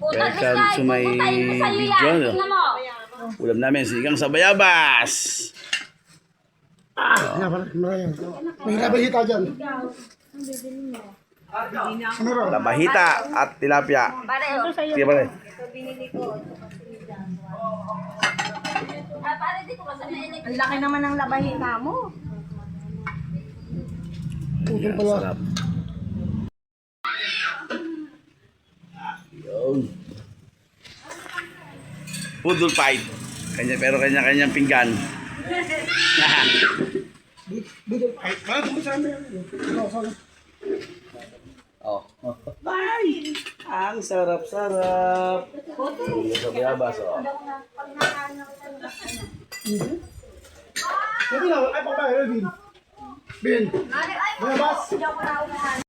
Welcome to my video. Ulam namin, sigang sa bayabas. May labahita dyan. Labahita at tilapia. Sige pare. Ang laki naman ng labahita mo. Putol pala. Sarap. Yun. Poodle fight. Pero kanya-kanyang pinggan. Budol. Ay, parang kung saan yan. Oh. Ay! Ang sarap-sarap. Sigang sa bayabas. Oh. Pwede na, ay pa ba, Bin? Bin? Bayabas?